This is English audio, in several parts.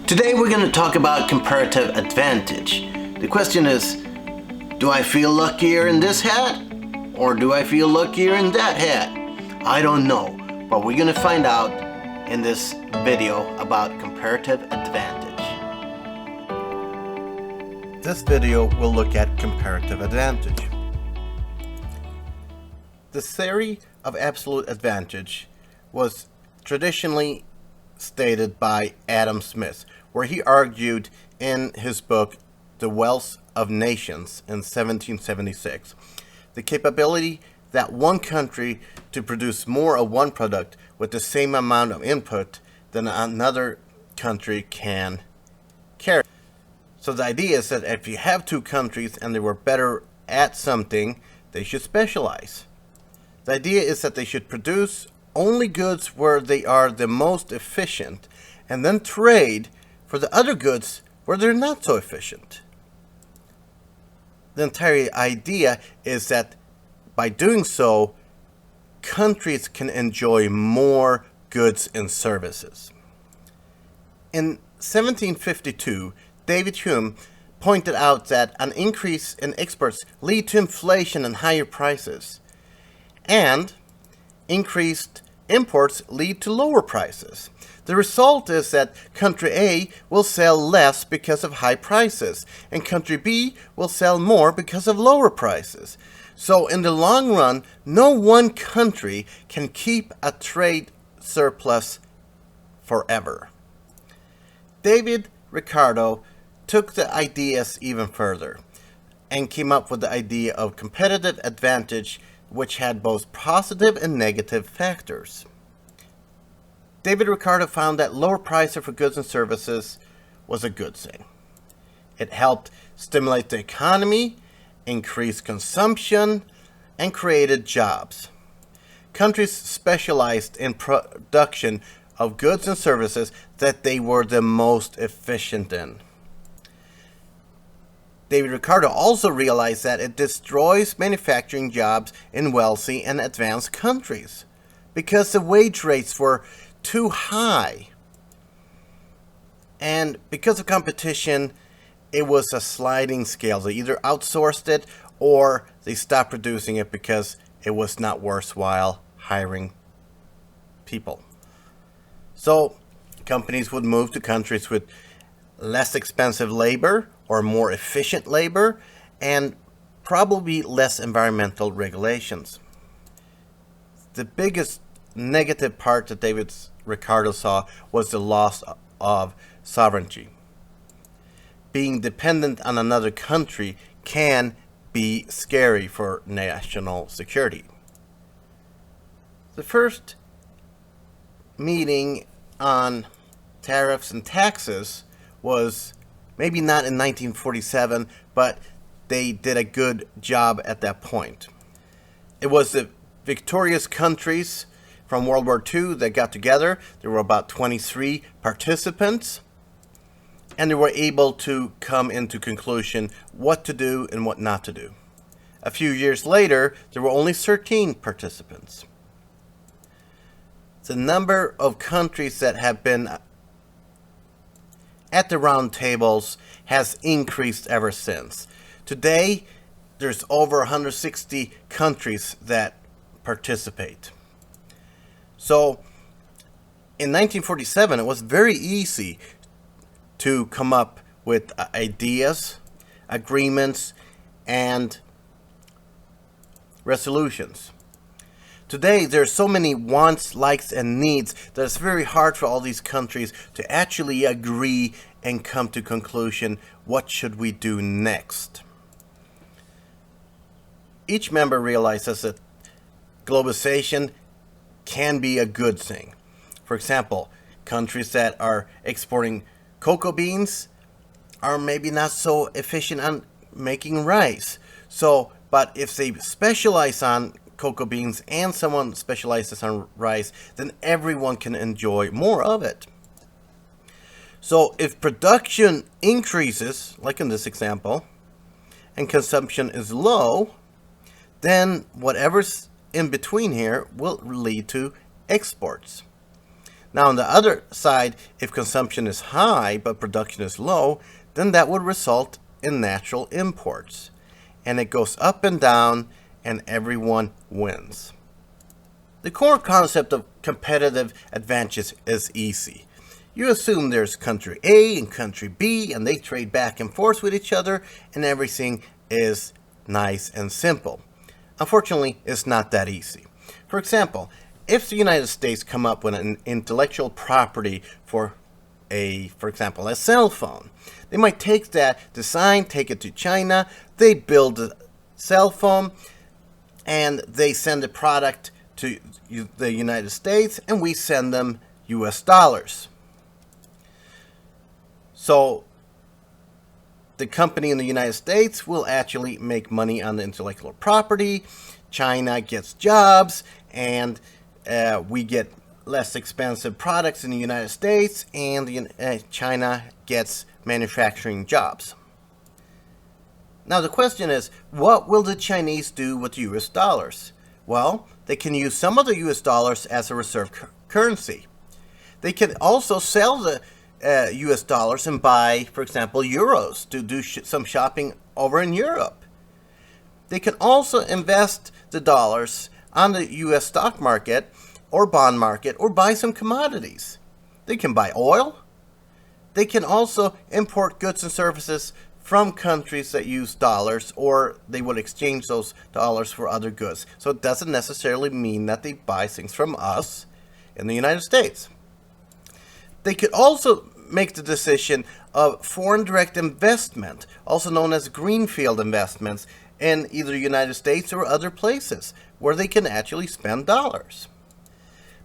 Today we're going to talk about comparative advantage. The question is, do I feel luckier in this hat? Or do I feel luckier in that hat? I don't know, but we're going to find out in this video about comparative advantage. This video will look at comparative advantage. The theory of absolute advantage was traditionally stated by Adam Smith, where he argued in his book The Wealth of Nations in 1776 the capability that one country to produce more of one product with the same amount of input than another country can carry. So the idea is that if you have two countries and they were better at something, they should specialize. The idea is that they should produce only goods where they are the most efficient and then trade for the other goods where they're not so efficient. The entire idea is that by doing so, countries can enjoy more goods and services. In 1752, David Hume pointed out that an increase in exports lead to inflation and higher prices, and increased imports lead to lower prices. The result is that country A will sell less because of high prices, and country B will sell more because of lower prices. So in the long run, no one country can keep a trade surplus forever. David RICARDO took the ideas even further and came up with the idea of competitive advantage, which had both positive and negative factors. David RICARDO found that lower prices for goods and services was a good thing. It helped stimulate the economy, increase consumption, and created jobs. Countries specialized in production of goods and services that they were the most efficient in. David RICARDO also realized that it destroys manufacturing jobs in wealthy and advanced countries because the wage rates were too high. And because of competition, it was a sliding scale. They either outsourced it or they stopped producing it because it was not worthwhile hiring people. So companies would move to countries with less expensive labor or more efficient labor and probably less environmental regulations. The biggest negative part that David RICARDO saw was the loss of sovereignty. Being dependent on another country can be scary for national security. The first meeting on tariffs and taxes was maybe not in 1947, but they did a good job at that point. It was the victorious countries from World War II that got together. There were about 23 participants, and they were able to come into conclusion what to do and what not to do. A few years later, there were only 13 participants. The number of countries that have been at the round tables has increased ever since. Today, there's over 160 countries that participate. So, in 1947, it was very easy to come up with ideas, agreements, and resolutions. Today, there are so many wants, likes, and needs that it's very hard for all these countries to actually agree and come to conclusion, what should we do next? Each member realizes that globalization can be a good thing. For example, countries that are exporting cocoa beans are maybe not so efficient on making rice. But if they specialize on cocoa beans and someone specializes on rice, then everyone can enjoy more of it. So if production increases, like in this example, and consumption is low, then whatever's in between here will lead to exports. Now on the other side, if consumption is high but production is low, then that would result in natural imports. And it goes up and down and everyone wins. The core concept of competitive advantages is easy. You assume there's country A and country B and they trade back and forth with each other and everything is nice and simple. Unfortunately, it's not that easy. For example, if the United States come up with an intellectual property for example, a cell phone, they might take that design, take it to China, they build a cell phone, and they send the product to the United States, and we send them US dollars. So the company in the United States will actually make money on the intellectual property, China gets jobs, and we get less expensive products in the United States, and China gets manufacturing jobs. Now the question is, what will the Chinese do with US dollars? Well, they can use some of the US dollars as a reserve currency. They can also sell the US dollars and buy, for example, euros to do some shopping over in Europe. They can also invest the dollars on the US stock market or bond market or buy some commodities. They can buy oil. They can also import goods and services from countries that use dollars, or they would exchange those dollars for other goods. So it doesn't necessarily mean that they buy things from us in the United States. They could also make the decision of foreign direct investment, also known as greenfield investments, in either the United States or other places where they can actually spend dollars.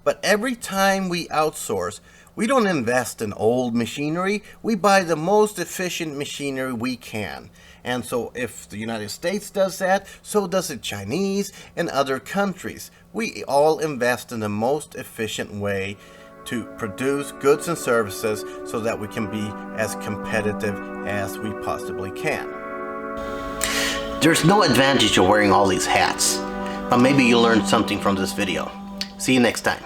But every time we outsource, we don't invest in old machinery, we buy the most efficient machinery we can. And so if the United States does that, so does the Chinese and other countries. We all invest in the most efficient way to produce goods and services so that we can be as competitive as we possibly can. There's no advantage of wearing all these hats, but maybe you learned something from this video. See you next time.